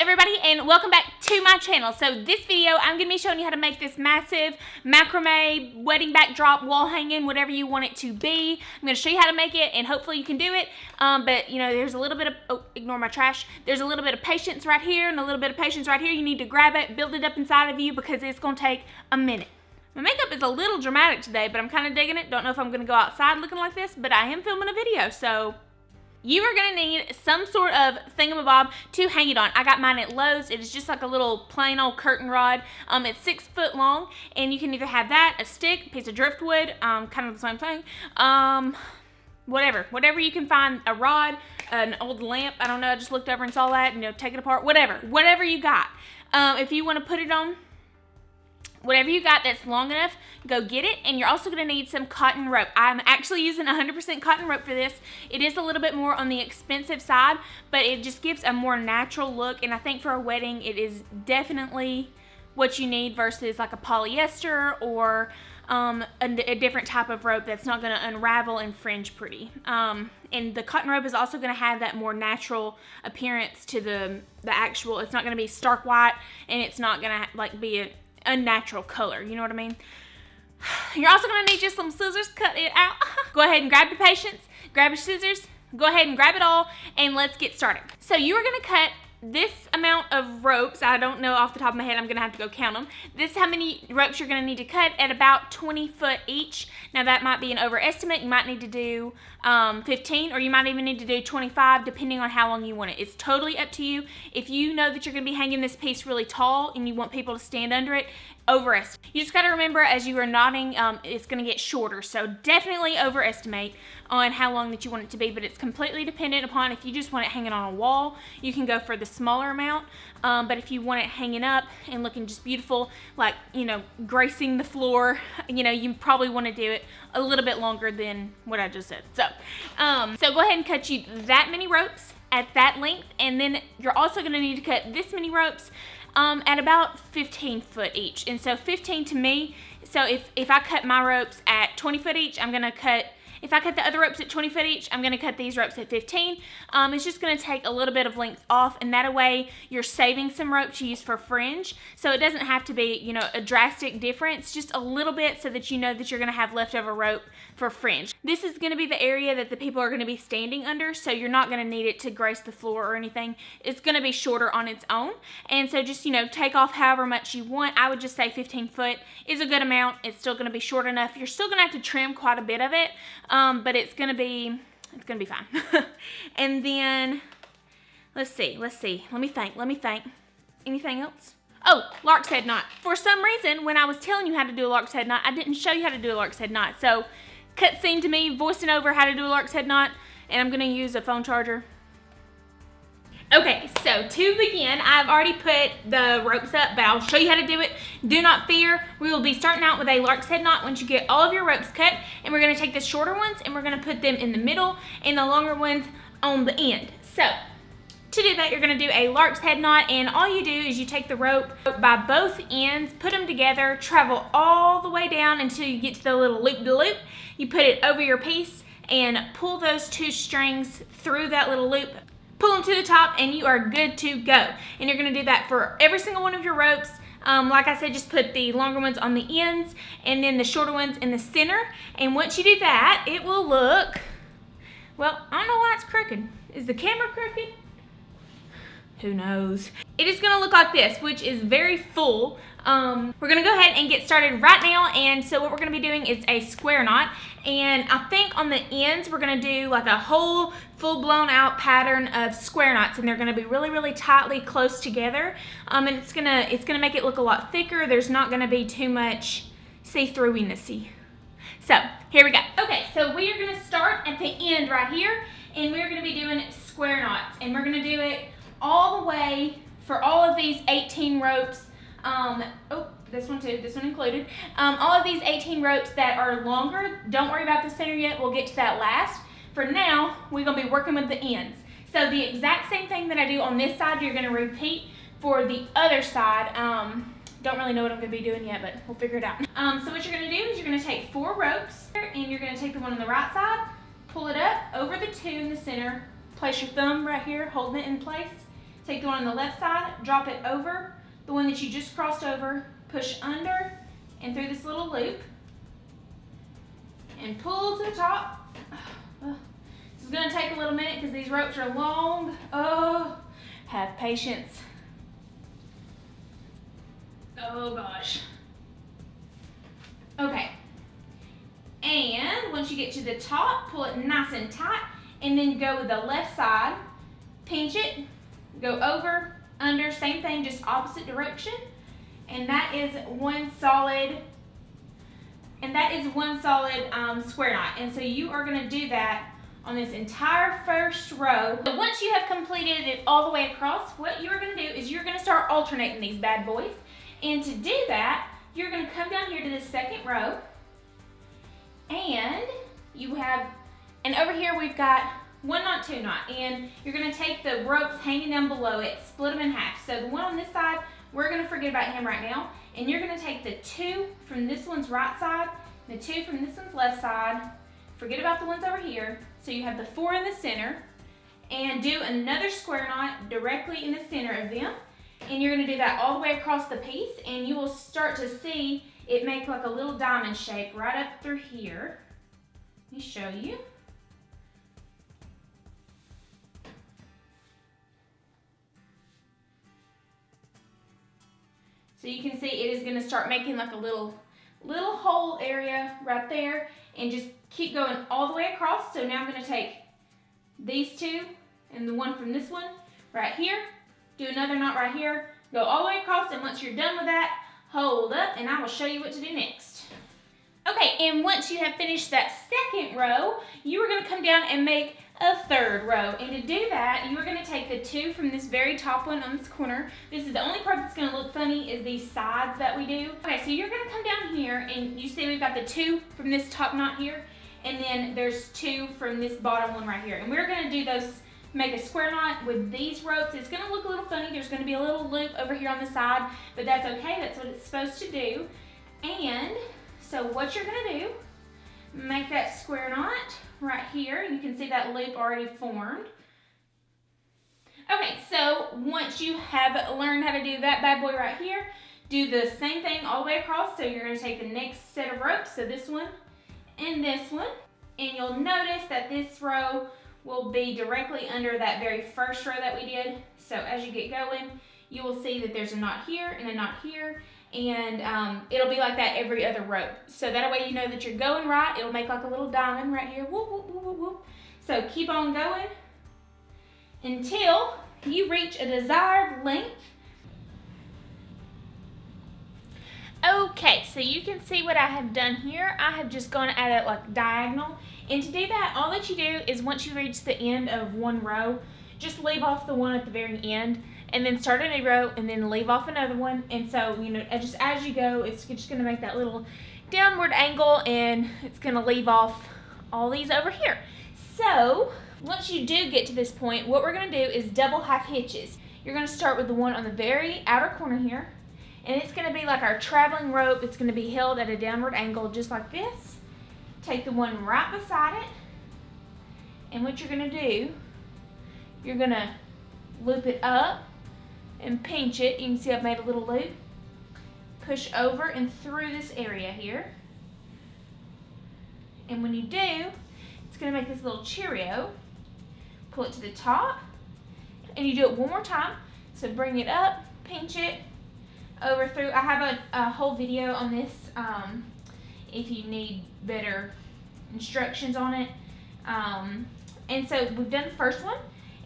everybody, and welcome back to my channel. So this video, I'm going to be showing you how to make this massive macrame wedding backdrop, wall hanging, whatever you want it to be. I'm going to show you how to make it, and hopefully you can do it. But you know, there's a little bit of, oh, ignore my trash. There's a little bit of patience right here and a little bit of patience right here. You need to grab it, build it up inside of you, because it's going to take a minute. My makeup is a little dramatic today, but I'm kind of digging it. Don't know if I'm going to go outside looking like this, but I am filming a video, so you are going to need some sort of thingamabob to hang it on. I got mine at Lowe's. It is just like a little plain old curtain rod. It's 6 foot long, and you can either have that, a stick, a piece of driftwood, kind of the same thing, whatever you can find, a rod, an old lamp. I don't know, I just looked over and saw that, and, you know, take it apart, whatever you got. If you want to put it on, whatever you got that's long enough, go get it. And you're also going to need some cotton rope. I'm actually using 100% cotton rope for this. It is a little bit more on the expensive side, but it just gives a more natural look. And I think for a wedding, it is definitely what you need versus like a polyester or a different type of rope that's not going to unravel and fringe pretty. And the cotton rope is also going to have that more natural appearance to the actual. It's not going to be stark white, and it's not going to like be a unnatural color, you know what I mean? You're also going to need just some scissors, cut it out. Go ahead and grab your patience, grab your scissors, go ahead and grab it all, and let's get started. So you are going to cut this amount of ropes. I don't know off the top of my head, I'm going to have to go count them. This is how many ropes you're going to need to cut at about 20 foot each. Now that might be an overestimate. You might need to do 15, or you might even need to do 25, depending on how long you want it. It's totally up to you. If you know that you're going to be hanging this piece really tall and you want people to stand under it, overestimate. You just got to remember as you are knotting, it's going to get shorter. So definitely overestimate on how long that you want it to be, but it's completely dependent upon if you just want it hanging on a wall, you can go for the smaller amount. But if you want it hanging up and looking just beautiful, like, you know, gracing the floor, you know, you probably want to do it a little bit longer than what I just said. So go ahead and cut you that many ropes at that length, and then you're also going to need to cut this many ropes at about 15 foot each. And so 15 to me, so if I cut my ropes at 20 foot each, I'm going to cut, if I cut the other ropes at 20 foot each, I'm going to cut these ropes at 15. It's just going to take a little bit of length off, and that way you're saving some rope to use for fringe. So it doesn't have to be, you know, a drastic difference, just a little bit so that you know that you're going to have leftover rope for fringe. This is going to be the area that the people are going to be standing under, so you're not going to need it to grace the floor or anything. It's going to be shorter on its own, and so just, you know, take off however much you want. I would just say 15 foot is a good amount. It's still going to be short enough. You're still going to have to trim quite a bit of it, but it's going to be fine. And then let's see. Let me think. Anything else? Oh, Larks head knot. For some reason, when I was telling you how to do a Larks head knot, I didn't show you how to do a Larks head knot. So cutscene to me voicing over how to do a Larks head knot, and I'm going to use a phone charger. Okay, so to begin, I've already put the ropes up, but I'll show you how to do it. Do not fear. We will be starting out with a Larks head knot once you get all of your ropes cut, and we're going to take the shorter ones and we're going to put them in the middle and the longer ones on the end. So to do that, you're going to do a Larks head knot, and all you do is you take the rope by both ends, put them together, travel all the way down until you get to the little loop-de-loop. You put it over your piece and pull those 2 strings through that little loop. Pull them to the top, and you are good to go. And you're going to do that for every single one of your ropes. Like I said, just put the longer ones on the ends and then the shorter ones in the center. And once you do that, it will look, well, I don't know why it's crooked. Is the camera crooked? Who knows? It is going to look like this, which is very full. We're going to go ahead and get started right now. And so what we're going to be doing is a square knot. And I think on the ends, we're going to do like a whole full blown out pattern of square knots. And they're going to be really, really tightly close together. And it's going to make it look a lot thicker. There's not going to be too much see-through-iness-y. So here we go. Okay, so we are going to start at the end right here. And we're going to be doing square knots. And we're going to do it all the way for all of these 18 ropes. Oh, this one too, this one included. All of these 18 ropes that are longer, don't worry about the center yet, we'll get to that last. For now, we're going to be working with the ends. So the exact same thing that I do on this side, you're going to repeat for the other side. Don't really know what I'm going to be doing yet, but we'll figure it out. So what you're going to do is you're going to take 4 ropes, and you're going to take the one on the right side, pull it up over the 2 in the center, place your thumb right here, holding it in place. take the one on the left side, drop it over the one that you just crossed over, push under and through this little loop, and pull to the top. This is going to take a little minute because these ropes are long. Oh, have patience. Oh gosh. Okay. And once you get to the top, pull it nice and tight, and then go with the left side, pinch it, go over, under, same thing, just opposite direction. And that is one solid square knot. And so you are going to do that on this entire first row. So once you have completed it all the way across, what you're going to do is you're going to start alternating these bad boys. And to do that, you're going to come down here to the second row, and over here we've got 1 knot, 2 knot, and you're going to take the ropes hanging down below it, split them in half. So the one on this side, we're going to forget about him right now, and you're going to take the 2 from this one's right side, the 2 from this one's left side, forget about the ones over here, so you have the 4 in the center, and do another square knot directly in the center of them. And you're going to do that all the way across the piece, and you will start to see it make like a little diamond shape right up through here. Let me show you. So you can see it is going to start making like a little hole area right there, and just keep going all the way across. So now I'm going to take these 2 and the one from this one right here, do another knot right here, go all the way across, and once you're done with that, hold up and I will show you what to do next. Okay, and once you have finished that second row, you are going to come down and make a third row. And to do that, you are going to take the 2 from this very top one on this corner. This is the only part that's going to look funny, is these sides that we do. Okay, so you're going to come down here, and you see we've got the 2 from this top knot here, and then there's 2 from this bottom one right here. And we're going to do those, make a square knot with these ropes. It's going to look a little funny. There's going to be a little loop over here on the side, but that's okay. That's what it's supposed to do. And so what you're going to do, make that square knot right here. You can see that loop already formed. Okay, so once you have learned how to do that bad boy right here, do the same thing all the way across. So you're going to take the next set of ropes, so this one and this one, and you'll notice that this row will be directly under that very first row that we did. So as you get going, you will see that there's a knot here and a knot here, and it'll be like that every other row. So that way you know that you're going right. It'll make like a little diamond right here. Whoop, whoop, whoop, whoop, whoop. So keep on going until you reach a desired length. Okay, so you can see what I have done here. I have just gone at it like diagonal. And to do that, all that you do is once you reach the end of one row, just leave off the one at the very end, and then start a new row, and then leave off another one. And so, you know, just as you go, it's just going to make that little downward angle, and it's going to leave off all these over here. So once you do get to this point, what we're going to do is double half hitches. You're going to start with the one on the very outer corner here, and it's going to be like our traveling rope. It's going to be held at a downward angle just like this. Take the one right beside it, and what you're going to do, you're going to loop it up and pinch it. You can see I've made a little loop. Push over and through this area here. And when you do, it's going to make this little Cheerio. Pull it to the top, and you do it one more time. So bring it up, pinch it, over through. I have a whole video on this if you need better instructions on it. And so we've done the first one,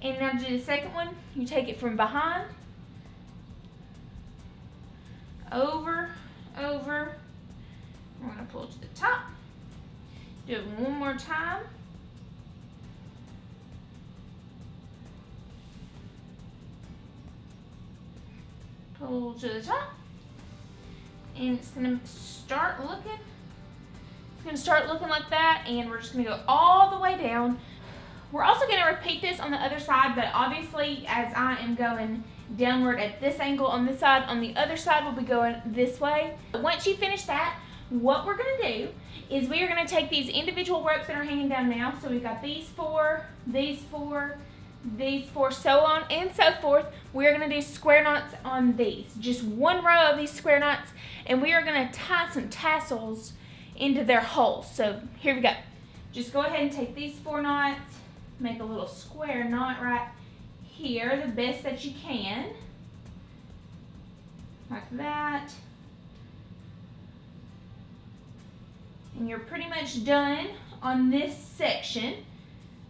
and now to do the second one, you take it from behind, over, over. We're going to pull it to the top. Do it one more time. Pull to the top. And it's going to start looking. It's going to start looking like that, and we're just going to go all the way down. We're also going to repeat this on the other side, but obviously as I am going downward at this angle on this side, on the other side we'll be going this way. Once you finish that, what we're going to do is we are going to take these individual ropes that are hanging down now. So we've got these four, these 4, so on and so forth. We're gonna do square knots on these. Just one row of these square knots, and we are gonna tie some tassels into their holes. So here we go. Just go ahead and take these 4 knots, make a little square knot right here, the best that you can. Like that. And you're pretty much done on this section,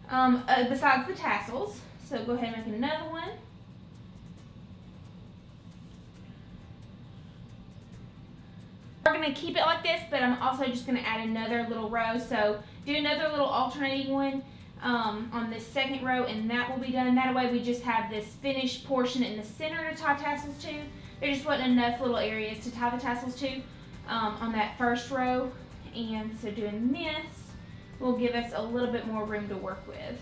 besides the tassels. So go ahead and make another one. We're going to keep it like this, but I'm also just going to add another little row. So do another little alternating one on this second row, and that will be done. That way we just have this finished portion in the center to tie tassels to. There just wasn't enough little areas to tie the tassels to on that first row. And so doing this will give us a little bit more room to work with.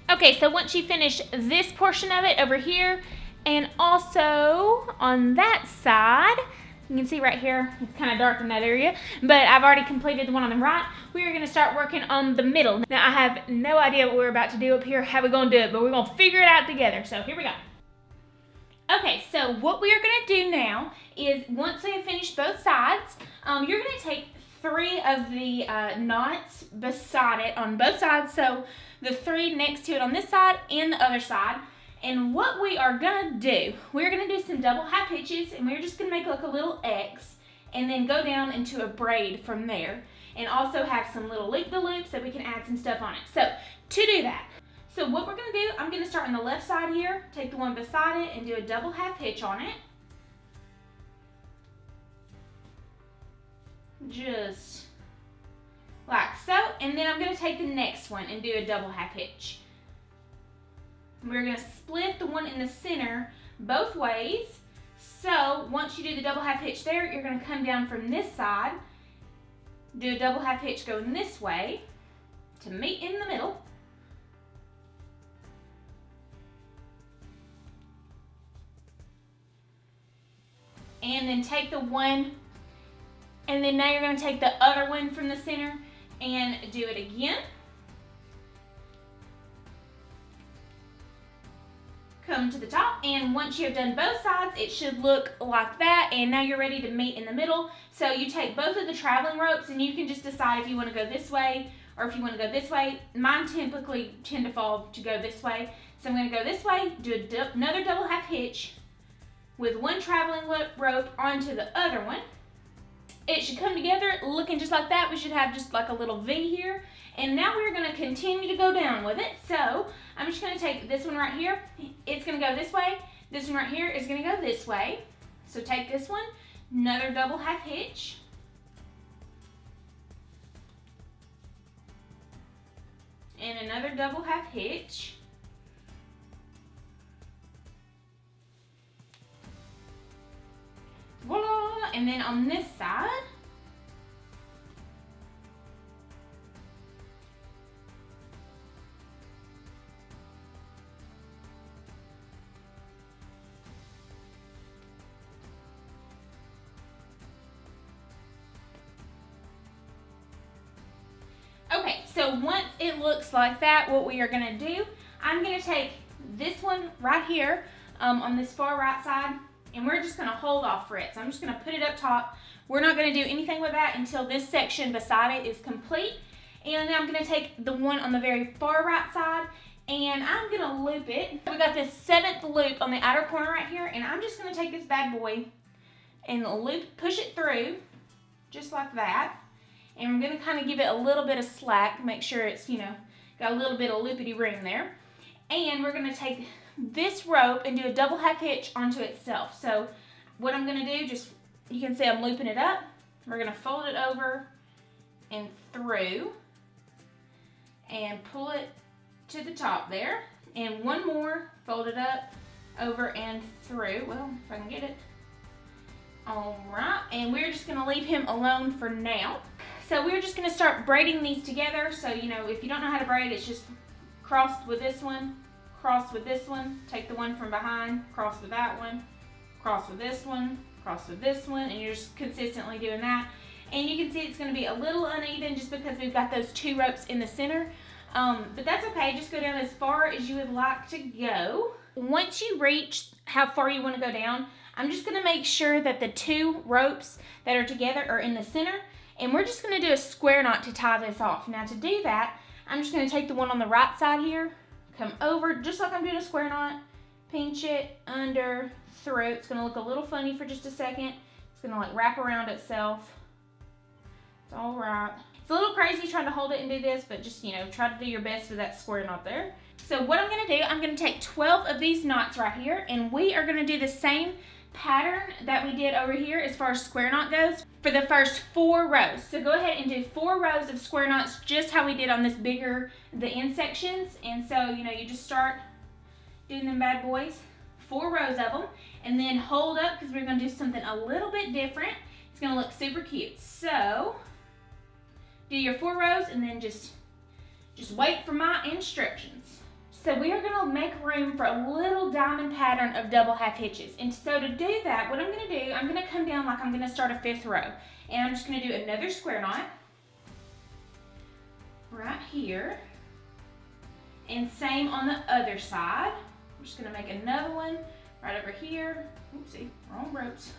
Okay, so once you finish this portion of it over here, and also on that side, you can see right here, it's kind of dark in that area, but I've already completed the one on the right. We are gonna start working on the middle. Now I have no idea what we're about to do up here, how we're gonna do it, but we're gonna figure it out together, so here we go. Okay, so what we are gonna do now is, once we have finished both sides, you're gonna take 3 of the knots beside it on both sides, so the 3 next to it on this side and the other side. And what we are gonna do, we're gonna do some double half hitches, and we're just gonna make like a little X and then go down into a braid from there, and also have some little loop-the-loops so we can add some stuff on it. So to do that, so what we're gonna do, I'm gonna start on the left side here, take the one beside it and do a double half hitch on it. Just like so, and then I'm gonna take the next one and do a double half hitch. We're gonna split the one in the center both ways. So once you do the double half hitch there, you're gonna come down from this side, do a double half hitch going this way to meet in the middle. And then take the one, and then now you're gonna take the other one from the center and do it again. Come to the top, and once you have done both sides, it should look like that, and now you're ready to meet in the middle. So you take both of the traveling ropes, and you can just decide if you want to go this way or if you want to go this way. Mine typically tend to fall to go this way, so I'm going to go this way, do another double half hitch with one traveling rope onto the other one. It should come together looking just like that. We should have just like a little V here. And now we're gonna continue to go down with it. So I'm just gonna take this one right here. It's gonna go this way. This one right here is gonna go this way. So take this one, another double half hitch. And another double half hitch. Voila! And then on this side, okay, so once it looks like that, what we are gonna do, I'm gonna take this one right here on this far right side, and we're just gonna hold off for it. So I'm just gonna put it up top. We're not gonna do anything with that until this section beside it is complete. And then I'm gonna take the one on the very far right side, and I'm gonna loop it. We got this 7th loop on the outer corner right here, and I'm just gonna take this bad boy and push it through, just like that. And I'm gonna kind of give it a little bit of slack, make sure it's, you know, got a little bit of loopity room there. And we're gonna take this rope and do a double half hitch onto itself. So what I'm gonna do, just, you can see I'm looping it up. We're gonna fold it over and through and pull it to the top there. And one more, fold it up, over and through. Well, if I can get it. All right, and we're just gonna leave him alone for now. So we're just gonna start braiding these together. So, you know, if you don't know how to braid, it's just crossed with this one, cross with this one, take the one from behind, cross with that one, cross with this one, cross with this one, and you're just consistently doing that. And you can see it's going to be a little uneven just because we've got those 2 ropes in the center. But that's okay, just go down as far as you would like to go. Once you reach how far you want to go down, I'm just going to make sure that the 2 ropes that are together are in the center, and we're just going to do a square knot to tie this off. Now to do that, I'm just going to take the one on the right side here, come over just like I'm doing a square knot, pinch it under, through. It's going to look a little funny for just a second. It's going to like wrap around itself. It's all right. It's a little crazy trying to hold it and do this, but just, try to do your best with that square knot there. So what I'm going to do, I'm going to take 12 of these knots right here, and we are going to do the same pattern that we did over here as far as square knot goes for the first 4 rows. So go ahead and do 4 rows of square knots just how we did on this the end sections. And so, you just start doing them bad boys, 4 rows of them, and then hold up because we're going to do something a little bit different. It's going to look super cute. So do your 4 rows and then just wait for my instructions. So we are going to make room for a little diamond pattern of double half hitches. And so to do that, what I'm going to do, I'm going to come down like I'm going to start a 5th row. And I'm just going to do another square knot right here. And same on the other side. I'm just going to make another one right over here. Oopsie, wrong ropes.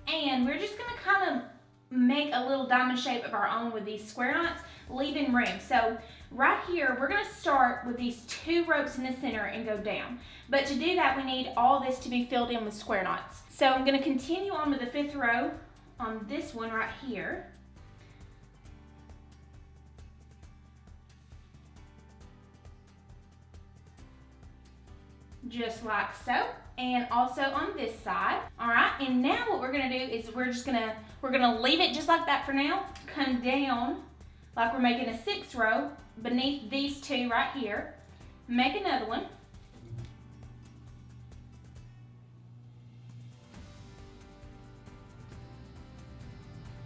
And we're just going to kind of make a little diamond shape of our own with these square knots, leaving room. So right here, we're going to start with these 2 ropes in the center and go down. But to do that, we need all this to be filled in with square knots. So I'm going to continue on with the 5th row on this one right here. Just like so, and also on this side. All right, and now what we're gonna do is we're gonna leave it just like that for now. Come down like we're making a 6th row beneath these 2 right here. Make another one.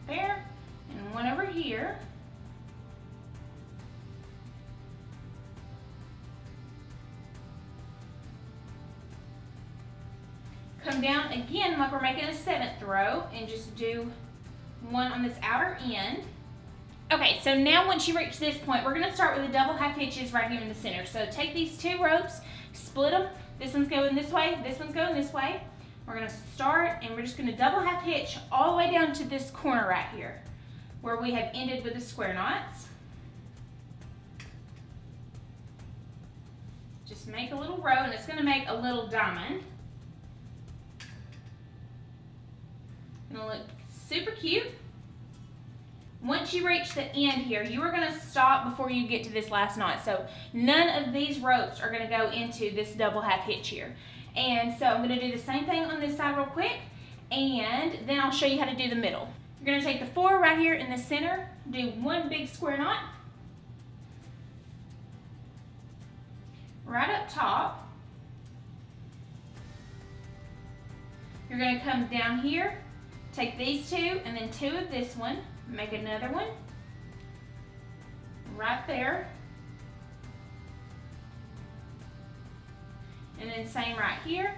There, and one over here. Come down again like we're making a 7th row and just do one on this outer end. Okay, so now once you reach this point, we're going to start with the double half hitches right here in the center. So take these 2 ropes, split them. This one's going this way, this one's going this way. We're going to start and we're just going to double half hitch all the way down to this corner right here where we have ended with the square knots. Just make a little row and it's going to make a little diamond. Gonna look super cute. Once you reach the end here, you are gonna stop before you get to this last knot. So none of these ropes are gonna go into this double half hitch here. And so I'm gonna do the same thing on this side real quick, and then I'll show you how to do the middle. You're gonna take the 4 right here in the center, do 1 big square knot. Right up top. You're gonna come down here, take these 2 and then 2 of this one, make another one right there. And then same right here.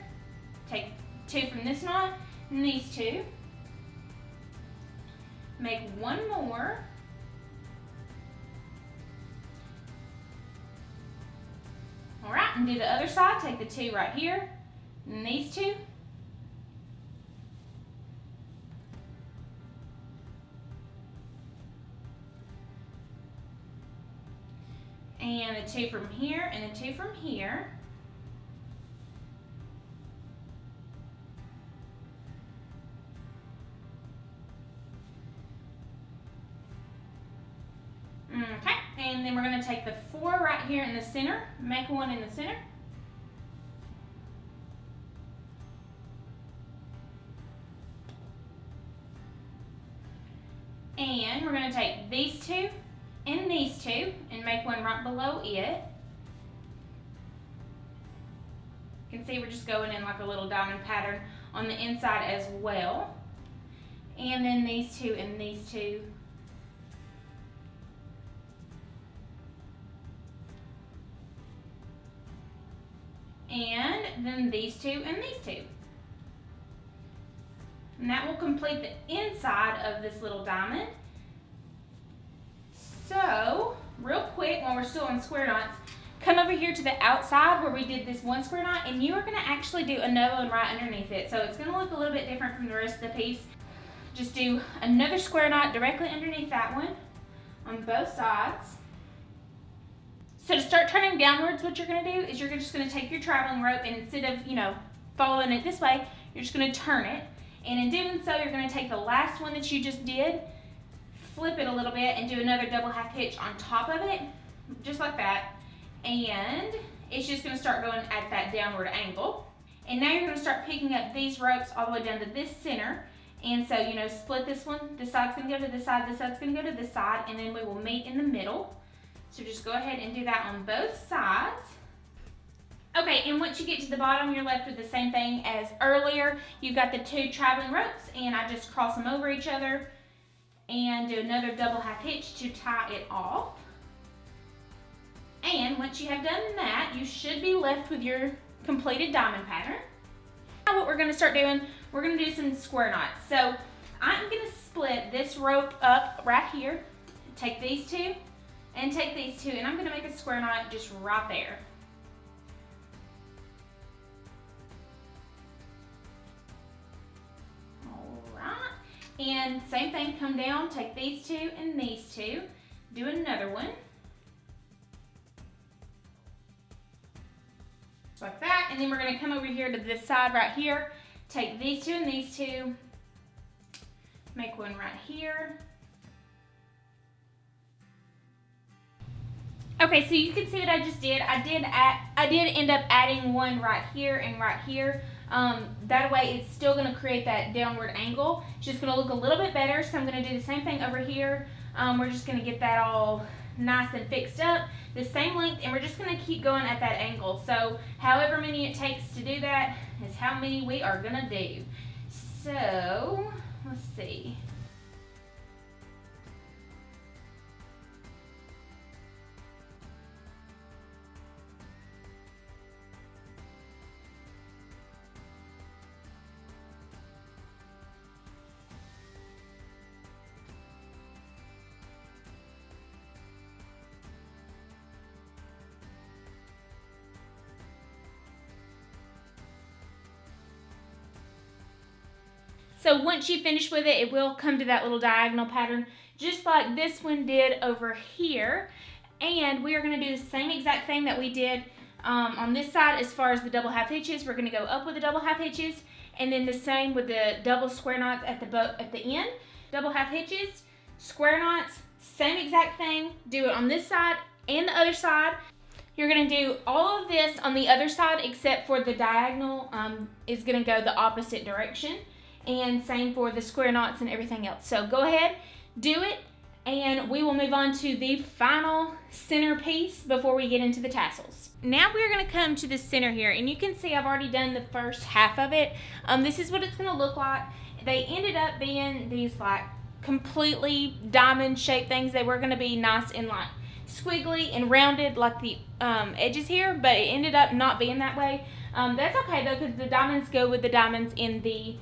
Take 2 from this knot and these 2. Make 1 more. All right, and do the other side. Take the 2 right here and these 2. And the 2 from here, and the 2 from here. Okay, and then we're going to take the 4 right here in the center, make 1 in the center. And we're going to take these 2 and these 2 and make 1 right below it. You can see we're just going in like a little diamond pattern on the inside as well. And then these 2 and these 2. And then these 2 and these 2. And that will complete the inside of this little diamond. So, real quick, while we're still on square knots, come over here to the outside where we did this one square knot, and you are going to actually do another one right underneath it. So it's going to look a little bit different from the rest of the piece. Just do another square knot directly underneath that one on both sides. So to start turning downwards, what you're going to do is you're just going to take your traveling rope, and instead of, following it this way, you're just going to turn it. And in doing so, you're going to take the last one that you just did, flip it a little bit, and do another double half hitch on top of it, just like that. And it's just going to start going at that downward angle. And now you're going to start picking up these ropes all the way down to this center. And so, split this one. This side's going to go to this side, this side's going to go to this side, and then we will meet in the middle. So just go ahead and do that on both sides. Okay, and once you get to the bottom, you're left with the same thing as earlier. You've got the two traveling ropes, and I just cross them over each other and do another double half hitch to tie it off. And once you have done that, you should be left with your completed diamond pattern. Now what we're going to start doing, we're going to do some square knots. So I'm going to split this rope up right here, take these two, and take these two, and I'm going to make a square knot just right there. And same thing, come down, take these two and these two, do another one. Just like that, and then we're gonna come over here to this side right here, take these two and these two, make one right here. Okay, so you can see what I just did. I did end up adding one right here and right here. That way it's still going to create that downward angle. It's just going to look a little bit better, so I'm going to do the same thing over here. We're just going to get that all nice and fixed up, the same length, and we're just going to keep going at that angle. So however many it takes to do that is how many we are going to do. So let's see. So once you finish with it, it will come to that little diagonal pattern, just like this one did over here. And we are going to do the same exact thing that we did on this side as far as the double half hitches. We're going to go up with the double half hitches, and then the same with the double square knots at the end. Double half hitches, square knots, same exact thing. Do it on this side and the other side. You're going to do all of this on the other side, except for the diagonal is going to go the opposite direction. And same for the square knots and everything else. So go ahead, do it, and we will move on to the final center piece before we get into the tassels. Now we're going to come to the center here, and you can see I've already done the first half of it. This is what it's going to look like. They ended up being these like completely diamond shaped things. They were going to be nice and like squiggly and rounded like the edges here, but it ended up not being that way. That's okay though, because the diamonds go with the diamonds in the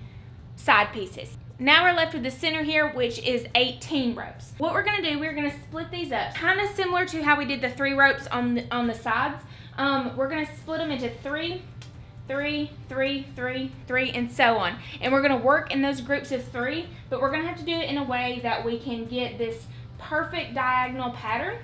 side pieces. Now we're left with the center here, which is 18 ropes. What we're going to do, we're going to split these up, kind of similar to how we did the 3 ropes on the sides. We're going to split them into 3, 3, 3, 3, 3, and so on. And we're going to work in those groups of 3, but we're going to have to do it in a way that we can get this perfect diagonal pattern.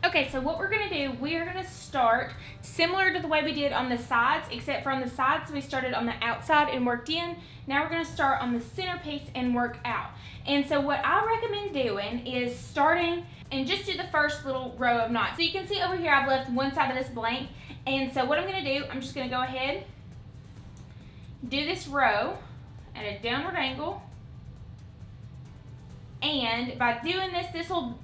Okay, so what we're going to do, we are going to start similar to the way we did on the sides, except for on the sides we started on the outside and worked in. Now we're going to start on the center piece and work out. And so what I recommend doing is starting and just do the first little row of knots. So you can see over here I've left one side of this blank. And so what I'm going to do, I'm just going to go ahead, do this row at a downward angle. And by doing this, this will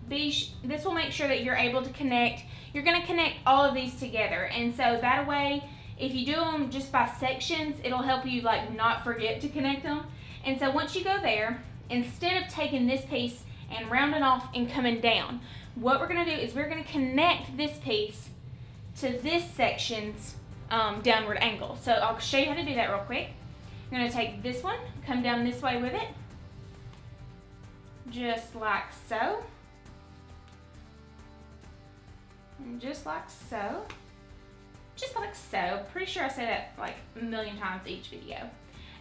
make sure that you're able to connect. You're going to connect all of these together, and so that way, if you do them just by sections, it'll help you like not forget to connect them. And so once you go there, instead of taking this piece and rounding off and coming down, what we're going to do is we're going to connect this piece to this section's downward angle. So I'll show you how to do that real quick. You're gonna take this one, come down this way with it, just like so. And just like so. Just like so. Pretty sure I say that like a million times each video.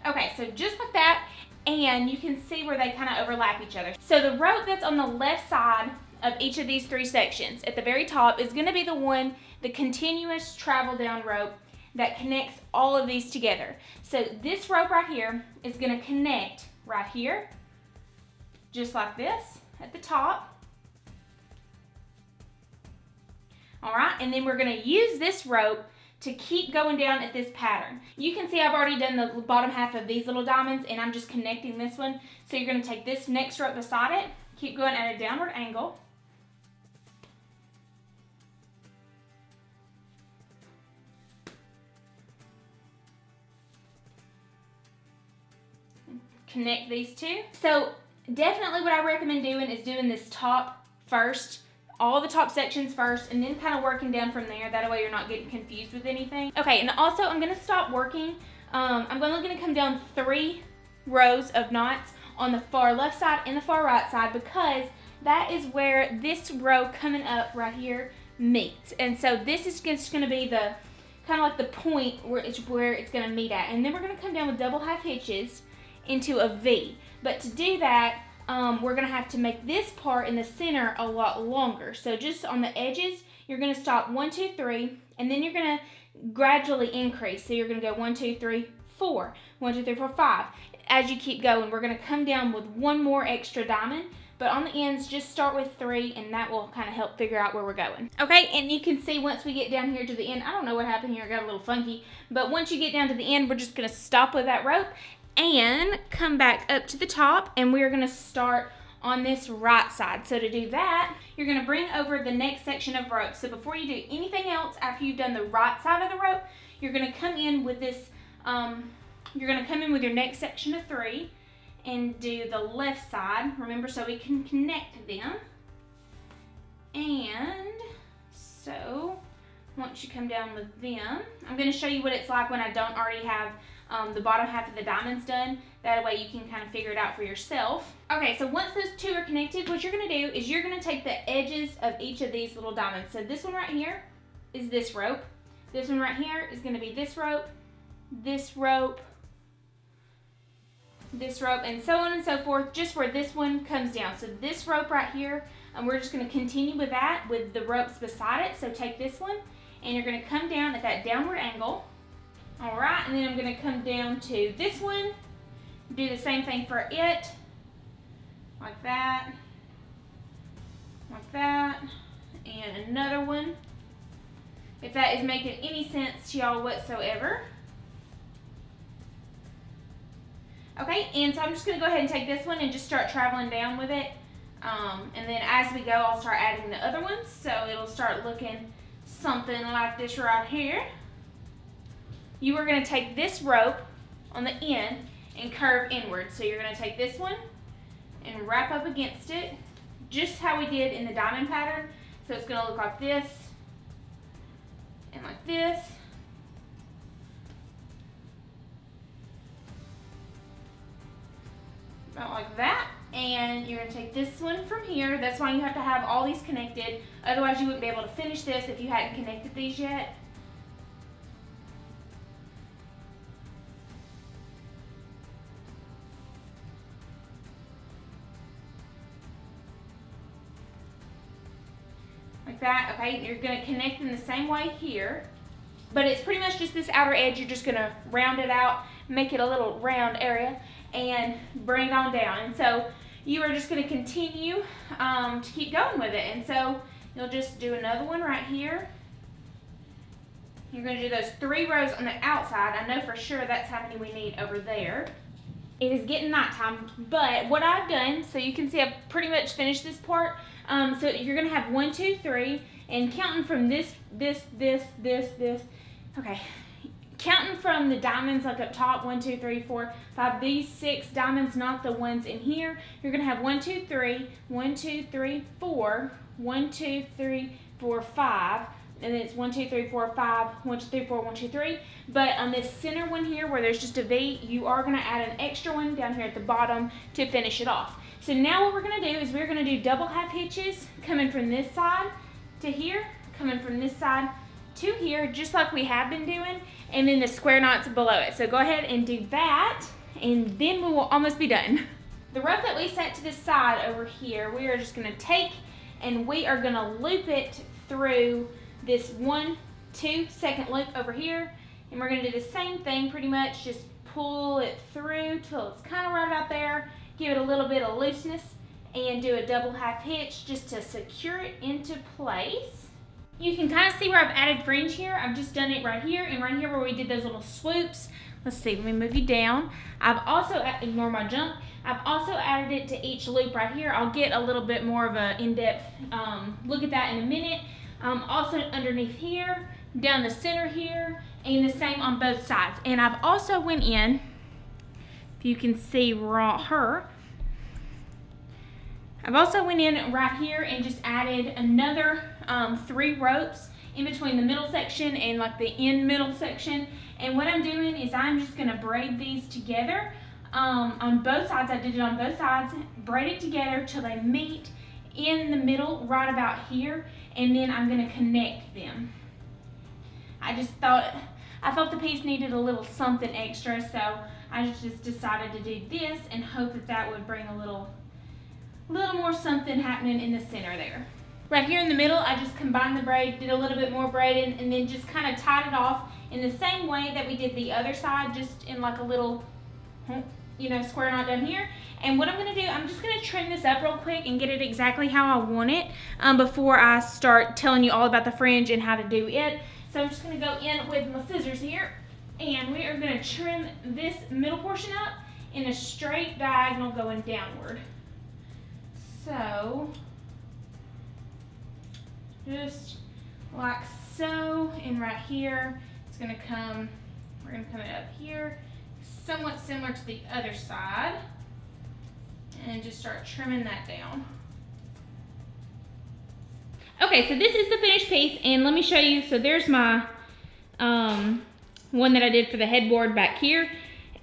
Okay, so just like that, and you can see where they kind of overlap each other. So the rope that's on the left side of each of these 3 sections at the very top is gonna be the one, the continuous travel down rope that connects all of these together. So this rope right here is gonna connect right here, just like this at the top. All right, and then we're gonna use this rope to keep going down at this pattern. You can see I've already done the bottom half of these little diamonds, and I'm just connecting this one. So you're gonna take this next rope beside it, keep going at a downward angle. Connect these 2. So definitely what I recommend doing is doing this top first, all the top sections first, and then kind of working down from there. That way you're not getting confused with anything. Okay, and also I'm gonna stop working. I'm gonna come down 3 rows of knots on the far left side and the far right side, because that is where this row coming up right here meets. And so this is just gonna be the kind of like the point where it's gonna meet at. And then we're gonna come down with double half hitches into a V. But to do that, we're gonna have to make this part in the center a lot longer. So just on the edges, you're gonna stop 1, 2, 3, and then you're gonna gradually increase. So you're gonna go 1, 2, 3, 4, 1, 2, 3, 4, 5. As you keep going, we're gonna come down with 1 more extra diamond, but on the ends, just start with 3, and that will kind of help figure out where we're going. Okay, and you can see once we get down here to the end, I don't know what happened here, it got a little funky, but once you get down to the end, we're just gonna stop with that rope and come back up to the top, and we're gonna start on this right side. So to do that, you're gonna bring over the next section of rope. So before you do anything else, after you've done the right side of the rope, you're gonna come in with this, you're gonna come in with your next section of 3 and do the left side, remember, so we can connect them. And so once you come down with them, I'm gonna show you what it's like when I don't already have the bottom half of the diamonds done. That way you can kind of figure it out for yourself. Okay, so once those 2 are connected, what you're gonna do is you're gonna take the edges of each of these little diamonds. So this one right here is this rope. This one right here is gonna be this rope, this rope, this rope, and so on and so forth, just where this one comes down. So this rope right here, and we're just gonna continue with that with the ropes beside it. So take this one, and you're gonna come down at that downward angle. All right, and then I'm gonna come down to this one, do the same thing for it, like that, and another one, if that is making any sense to y'all whatsoever. Okay, and so I'm just gonna go ahead and take this one and just start traveling down with it, and then as we go, I'll start adding the other ones, so it'll start looking something like this right here. You are going to take this rope on the end and curve inward. So you're going to take this one and wrap up against it, just how we did in the diamond pattern. So it's going to look like this and like this. About like that. And you're going to take this one from here. That's why you have to have all these connected. Otherwise you wouldn't be able to finish this if you hadn't connected these yet. Like that. Okay, you're going to connect in the same way here, but it's pretty much just this outer edge. You're just going to round it out, make it a little round area, and bring it on down. And so you are just going to continue to keep going with it. And so you'll just do another one right here. You're going to do those 3 rows on the outside. I know for sure that's how many we need over there. It is getting nighttime, but what I've done, so you can see I've pretty much finished this part. So you're gonna have 1, 2, 3, and counting from this. Okay, counting from the diamonds like up top, 1, 2, 3, 4, 5. These 6 diamonds, not the ones in here. You're gonna have 1, 2, 3, 1, 2, 3, 4, 1, 2, 3, 4, 5. and then it's 1, 2, 3, 4, 5, 1, 2, 3, 4, 1, 2, 3. But on this center one here where there's just a V, you are gonna add an extra one down here at the bottom to finish it off. So now what we're gonna do is we're gonna do double half hitches coming from this side to here, coming from this side to here, just like we have been doing, and then the square knots below it. So go ahead and do that, and then we will almost be done. The rope that we set to the side over here, we are just gonna take and we are gonna loop it through this 1, 2 second loop over here, and we're gonna do the same thing pretty much, just pull it through till it's kind of right about there, give it a little bit of looseness, and do a double half hitch just to secure it into place. You can kind of see where I've added fringe here. I've just done it right here and right here where we did those little swoops. Let's see, let me move you down. I've also, ignore my junk, I've also added it to each loop right here. I'll get a little bit more of an in-depth look at that in a minute. Also underneath here, down the center here, and the same on both sides. And I've also went in, if you can see her, I've also went in right here and just added another 3 ropes in between the middle section and like the end middle section. And what I'm doing is I'm just gonna braid these together on both sides. I did it on both sides, braid it together till they meet in the middle right about here, and then I'm gonna connect them. I thought the piece needed a little something extra, so I just decided to do this and hope that that would bring a little more something happening in the center there. Right here in the middle, I just combined the braid, did a little bit more braiding, and then just kind of tied it off in the same way that we did the other side, just in like a little, square knot down here. And what I'm gonna do, I'm just gonna trim this up real quick and get it exactly how I want it before I start telling you all about the fringe and how to do it. So I'm just gonna go in with my scissors here, and we are gonna trim this middle portion up in a straight diagonal going downward. So, just like so, and right here, it's gonna come, we're gonna come it up here, somewhat similar to the other side, and just start trimming that down. Okay, so this is the finished piece, and let me show you. So there's my one that I did for the headboard back here,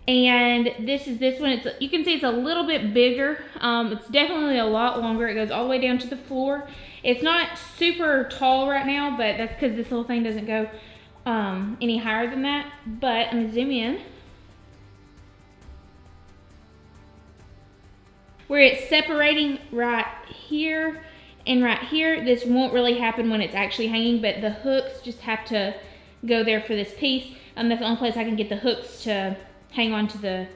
and this is this one. You can see it's a little bit bigger. It's definitely a lot longer. It goes all the way down to the floor. It's not super tall right now, but that's because this little thing doesn't go any higher than that. But I'm gonna zoom in. Where it's separating right here and right here, this won't really happen when it's actually hanging, but the hooks just have to go there for this piece. That's the only place I can get the hooks to hang on to the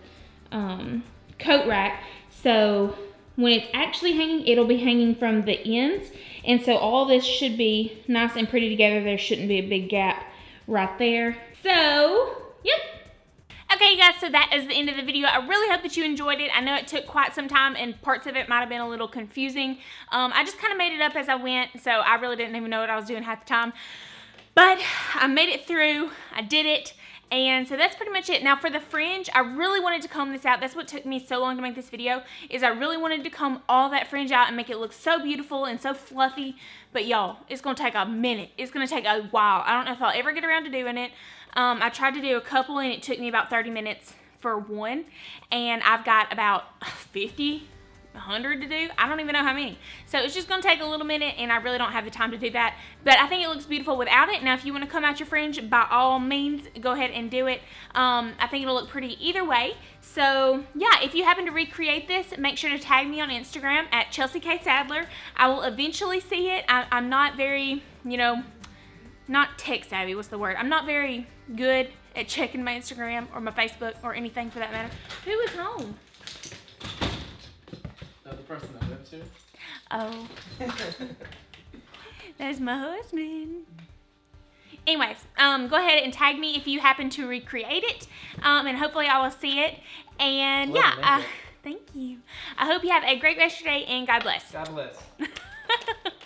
coat rack. So when it's actually hanging, it'll be hanging from the ends. And so all this should be nice and pretty together. There shouldn't be a big gap right there. So, yep. Okay, you guys, so that is the end of the video. I really hope that you enjoyed it. I know it took quite some time, and parts of it might have been a little confusing. I just kind of made it up as I went, so I really didn't even know what I was doing half the time. But I made it through. I did it. And so that's pretty much it. Now for the fringe, I really wanted to comb this out. That's what took me so long to make this video, is I really wanted to comb all that fringe out and make it look so beautiful and so fluffy. But y'all, it's gonna take a minute. It's gonna take a while. I don't know if I'll ever get around to doing it. I tried to do a couple and it took me about 30 minutes for one. And I've got about 50, 100 to do. I don't even know how many. So it's just gonna take a little minute, and I really don't have the time to do that. But I think it looks beautiful without it. Now if you want to comb out your fringe, by all means go ahead and do it. I think it'll look pretty either way. So yeah, if you happen to recreate this, make sure to tag me on Instagram at Chelsea K. Sadler. I will eventually see it. I'm not very, not tech savvy, what's the word? I'm not very good at checking my Instagram or my Facebook or anything for that matter. Who is home? The person I went to. Oh. That's my husband. Anyways, go ahead and tag me if you happen to recreate it, and hopefully I will see it. And yeah, thank you. I hope you have a great rest of your day, and God bless. God bless.